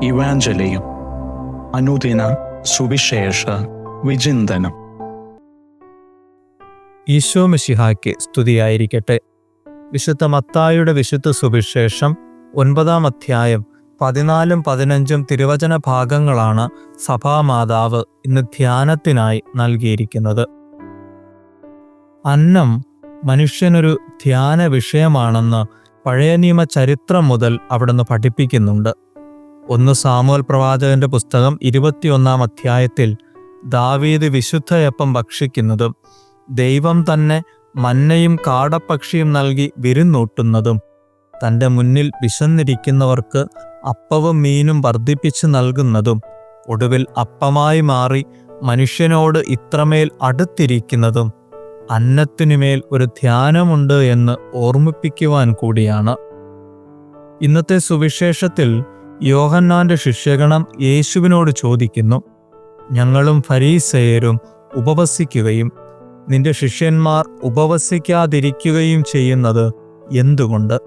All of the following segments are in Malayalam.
ഇവാഞ്ചലിയും അനുദിന സുവിശേഷ വിചിന്തനം. ഈശോ മിശിഹായ്ക്ക് സ്തുതിയായിരിക്കട്ടെ. വിശുദ്ധ മത്തായിയുടെ വിശുദ്ധ സുവിശേഷം 9-ാം അധ്യായം 14-15 തിരുവചന ഭാഗങ്ങളാണ് സഭാമാതാവ് ഇന്ന് ധ്യാനത്തിനായി നൽകിയിരിക്കുന്നത്. അന്നം മനുഷ്യനൊരു ധ്യാന വിഷയമാണെന്ന് പഴയ നിയമ ചരിത്രം മുതൽ അവിടുന്ന് പഠിപ്പിക്കുന്നുണ്ട്. 1 സാമുവേൽ പ്രവാചകന്റെ പുസ്തകം 21-ാം അധ്യായത്തിൽ ദാവീദ് വിശുദ്ധയപ്പം ഭക്ഷിക്കുന്നതും ദൈവം തന്നെ മന്നയും കാടപ്പക്ഷിയും നൽകി വിരുന്നൂട്ടുന്നതും തൻ്റെ മുന്നിൽ വിശന്നിരിക്കുന്നവർക്ക് അപ്പവും മീനും വർദ്ധിപ്പിച്ച് നൽകുന്നതും ഒടുവിൽ അപ്പമായി മാറി മനുഷ്യനോട് ഇത്രമേൽ അടുത്തിരിക്കുന്നതും അന്നത്തിനുമേൽ ഒരു ധ്യാനമുണ്ട് എന്ന് ഓർമ്മിപ്പിക്കുവാൻ കൂടിയാണ്. ഇന്നത്തെ സുവിശേഷത്തിൽ യോഹന്നാന്റെ ശിഷ്യഗണം യേശുവിനോട് ചോദിക്കുന്നു, ഞങ്ങളും ഫരീസയരും ഉപവസിക്കുകയും നിന്റെ ശിഷ്യന്മാർ ഉപവസിക്കാതിരിക്കുകയും ചെയ്യുന്നത് എന്തുകൊണ്ട്?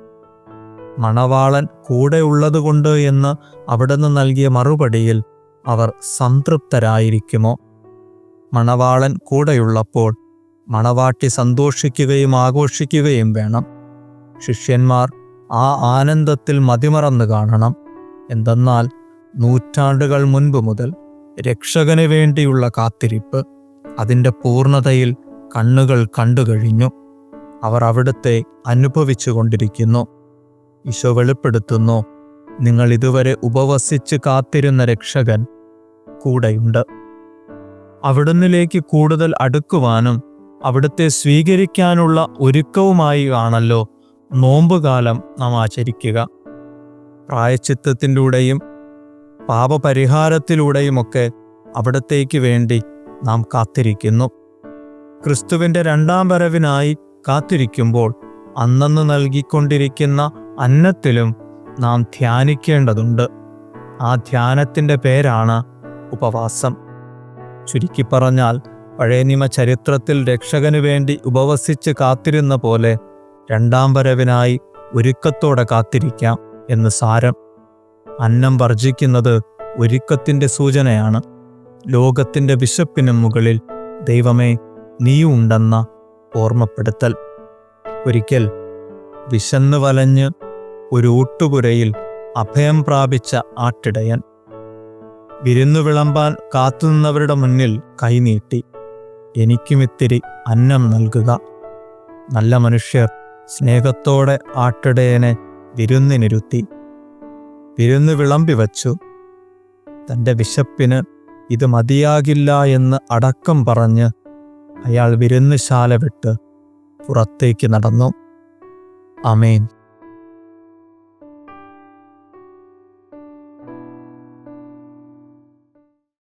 മണവാളൻ കൂടെയുള്ളതുകൊണ്ട് എന്ന് അവിടുന്ന് നൽകിയ മറുപടിയിൽ അവർ സംതൃപ്തരായിരിക്കുമോ? മണവാളൻ കൂടെയുള്ളപ്പോൾ മണവാട്ടി സന്തോഷിക്കുകയും ആഘോഷിക്കുകയും വേണം. ശിഷ്യന്മാർ ആ ആനന്ദത്തിൽ മതിമറന്നു കാണണം. എന്തെന്നാൽ നൂറ്റാണ്ടുകൾ മുൻപ് മുതൽ രക്ഷകന് വേണ്ടിയുള്ള കാത്തിരിപ്പ് അതിൻ്റെ പൂർണ്ണതയിൽ കണ്ണുകൾ കണ്ടുകഴിഞ്ഞു. അവർ അവിടുത്തെ അനുഭവിച്ചു കൊണ്ടിരിക്കുന്നു. ഈശോ വെളിപ്പെടുത്തുന്നു, നിങ്ങൾ ഇതുവരെ ഉപവസിച്ച് കാത്തിരുന്ന രക്ഷകൻ കൂടെയുണ്ട്. അവിടുന്നിലേക്ക് കൂടുതൽ അടുക്കുവാനും അവിടുത്തെ സ്വീകരിക്കാനുള്ള ഒരുക്കവുമായി ആണല്ലോ നോമ്പുകാലം നാം ആചരിക്കുക. പ്രായശ്ചിത്തത്തിലൂടെയും പാപപരിഹാരത്തിലൂടെയുമൊക്കെ അവിടത്തേക്ക് വേണ്ടി നാം കാത്തിരിക്കുന്നു. ക്രിസ്തുവിൻ്റെ 2-ാം വരവിനായി കാത്തിരിക്കുമ്പോൾ അന്നന്ന് നൽകിക്കൊണ്ടിരിക്കുന്ന അന്നത്തിലും നാം ധ്യാനിക്കേണ്ടതുണ്ട്. ആ ധ്യാനത്തിൻ്റെ പേരാണ് ഉപവാസം. ചുരുക്കി പറഞ്ഞാൽ പഴയ നിയമ ചരിത്രത്തിൽ രക്ഷകന് വേണ്ടി ഉപവസിച്ച് കാത്തിരുന്ന പോലെ 2-ാം വരവിനായി ഒരുക്കത്തോടെ കാത്തിരിക്കാം എന്ന് സാരം. അന്നം വർജിക്കുന്നത് ഒരുക്കത്തിൻ്റെ സൂചനയാണ്. ലോകത്തിൻ്റെ വിശപ്പിനും മുകളിൽ ദൈവമേ നീയുണ്ടെന്ന ഓർമ്മപ്പെടുത്തൽ. ഒരിക്കൽ വിശന്ന് വലഞ്ഞ് ഒരു ഊട്ടുപുരയിൽ അഭയം പ്രാപിച്ച ആട്ടിടയൻ വിരുന്നു വിളമ്പാൻ കാത്തുനിന്നവരുടെ മുന്നിൽ കൈനീട്ടി, എനിക്കുമിത്തിരി അന്നം നൽകുക. നല്ല മനുഷ്യർ സ്നേഹത്തോടെ ആട്ടിടയനെ വിരുന്നിനിരുത്തി. വിരുന്ന് വിളമ്പി വച്ചു. തൻ്റെ വിശപ്പിന് ഇത് മതിയാകില്ല എന്ന് അടക്കം പറഞ്ഞ് അയാൾ വിരുന്നുശാല വിട്ട് പുറത്തേക്ക് നടന്നു. ആമേൻ.